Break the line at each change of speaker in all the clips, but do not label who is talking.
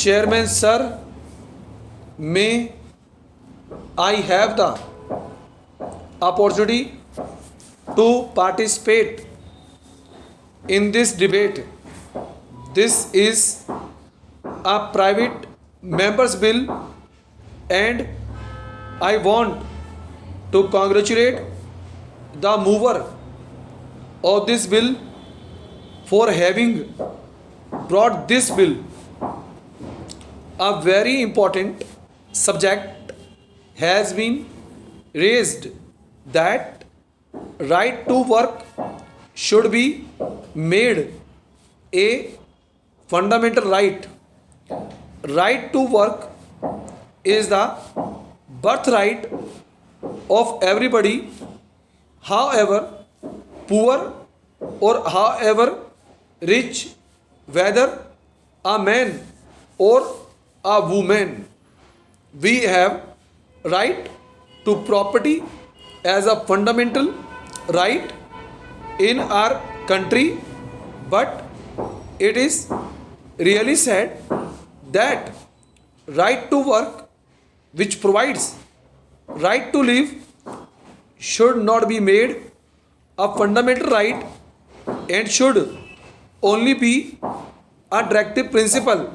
Chairman sir, may I have the opportunity to participate in this debate. This is a private members bill and I want to congratulate the mover of this bill for having brought this bill. A very important subject has been raised that right to work should be made a fundamental right. Right to work is the birthright of everybody, however poor or however rich, whether a man or a woman. We have right to property as a fundamental right in our country, but it is really sad that right to work, which provides right to live, should not be made a fundamental right and should only be a directive principle.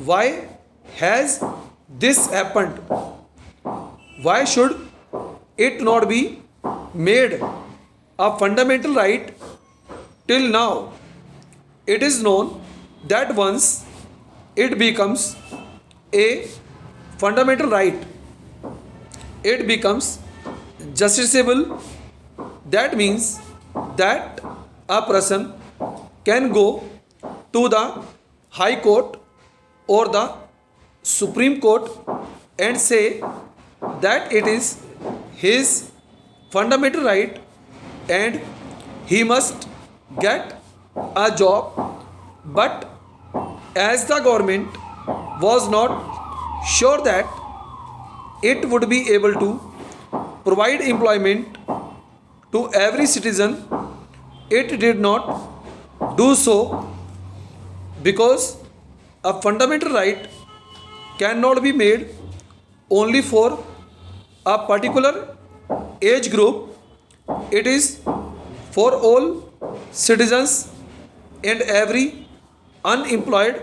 Why has this happened? Why should it not be made a fundamental right till now? It is known that once it becomes a fundamental right, it becomes justiciable. That means that a person can go to the High Court or the Supreme Court and say that it is his fundamental right and he must get a job. But as the government was not sure that it would be able to provide employment to every citizen, it did not do so, because a fundamental right cannot be made only for a particular age group. It is for all citizens, and every unemployed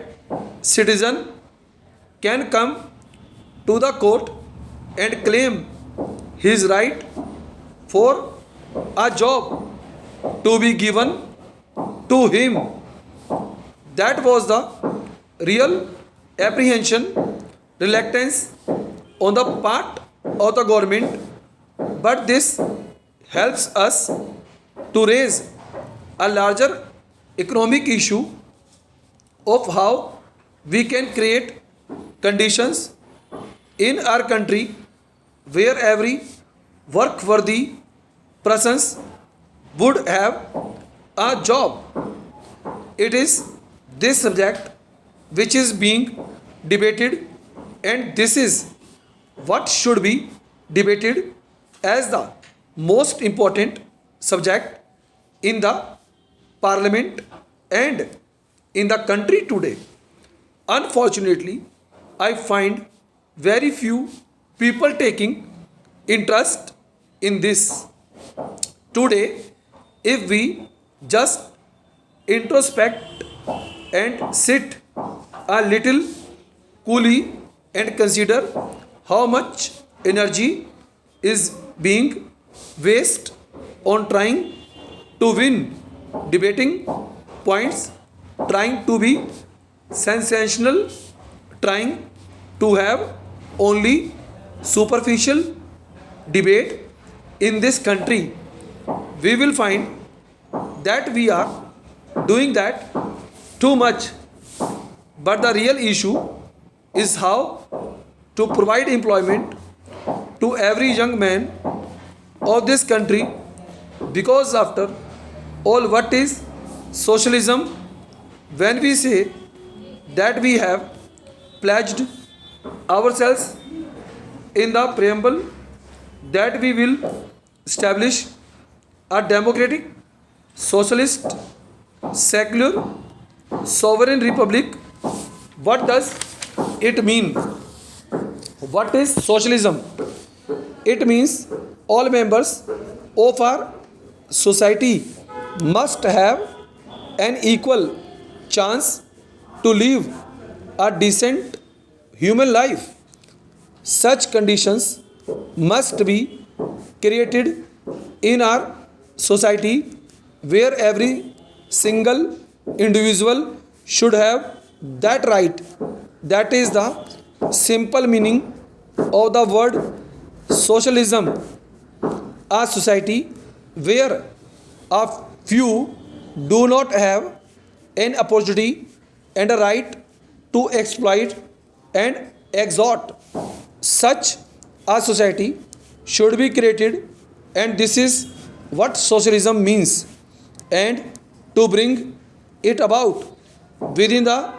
citizen can come to the court and claim his right for a job to be given to him. That was the real apprehension, reluctance on the part of the government, but this helps us to raise a larger economic issue of how we can create conditions in our country where every work-worthy persons would have a job. It is this subject which is being debated, and this is what should be debated as the most important subject in the parliament and in the country today. Unfortunately, I find very few people taking interest in this. Today, if we just introspect and sit a little coolly and consider how much energy is being wasted on trying to win debating points, trying to be sensational, trying to have only superficial debate in this country, we will find that we are doing that too much. But the real issue is how to provide employment to every young man of this country, because after all, what is socialism? When we say that we have pledged ourselves in the preamble that we will establish a democratic, socialist, secular, sovereign republic What does it mean? What is socialism? It means all members of our society must have an equal chance to live a decent human life. Such conditions must be created in our society where every single individual should have that right. That is the simple meaning of the word socialism. A society where a few do not have an opportunity and a right to exploit and exhort. Such a society should be created, and this is what socialism means. And to bring it about within the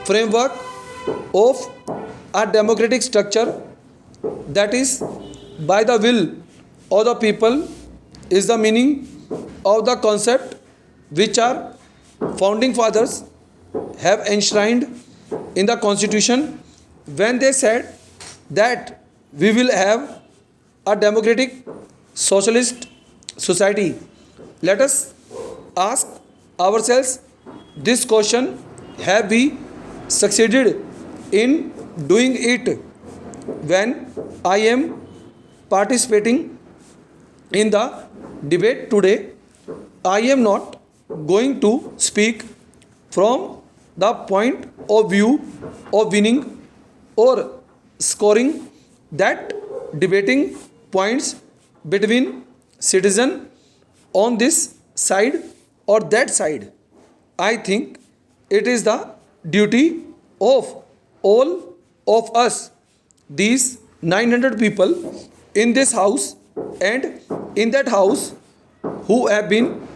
framework of a democratic structure, that is by the will of the people, is the meaning of the concept which our founding fathers have enshrined in the constitution when they said that we will have a democratic socialist society. Let us ask ourselves this question: have we succeeded in doing it? When I am participating in the debate today, I am not going to speak from the point of view of winning or scoring that debating points between citizen on this side or that side. I think it is the duty of all of us, these 900 people in this house and in that house, who have been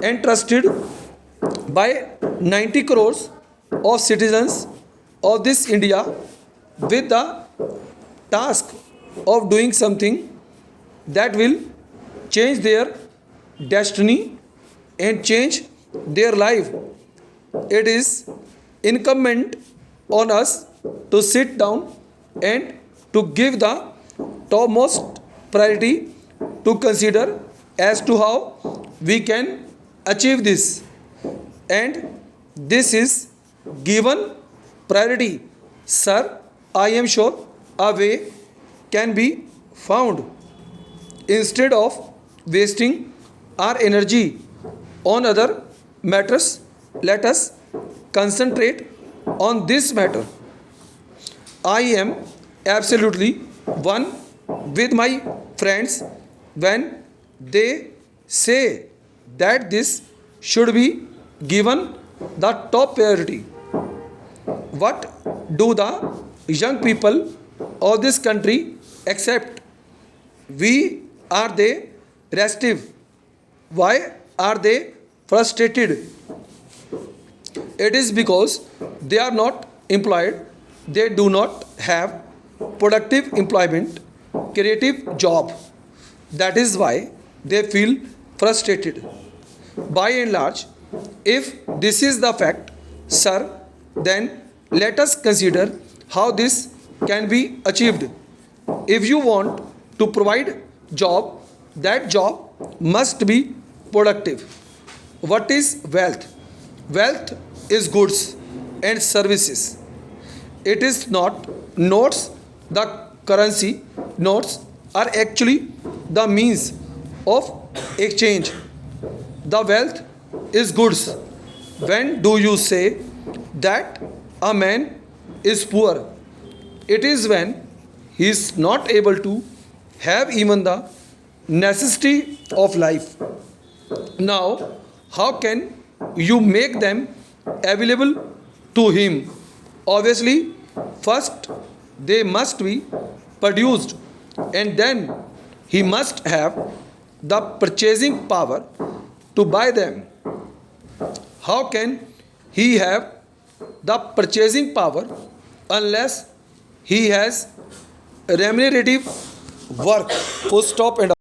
entrusted by 90 crores of citizens of this India with the task of doing something that will change their destiny and change their life. It is incumbent on us to sit down and to give the topmost priority to consider as to how we can achieve this. And this is given priority, sir, I am sure a way can be found. Instead of wasting our energy on other matters, let us concentrate on this matter. I am absolutely one with my friends when they say that this should be given the top priority. What do the young people of this country accept? We are they restive? Why are they frustrated? It is because they are not employed, they do not have productive employment, creative job. That is why they feel frustrated. By and large, if this is the fact, sir, then let us consider how this can be achieved. If you want to provide job, that job must be productive. What is wealth? Wealth is goods and services. It is not notes. The currency notes are actually the means of exchange. The wealth is goods. When do you say that a man is poor? It is when he is not able to have even the necessity of life. Now, how can you make them available to him? Obviously, first they must be produced, and then he must have the purchasing power to buy them. How can he have the purchasing power unless he has remunerative work? Full stop. And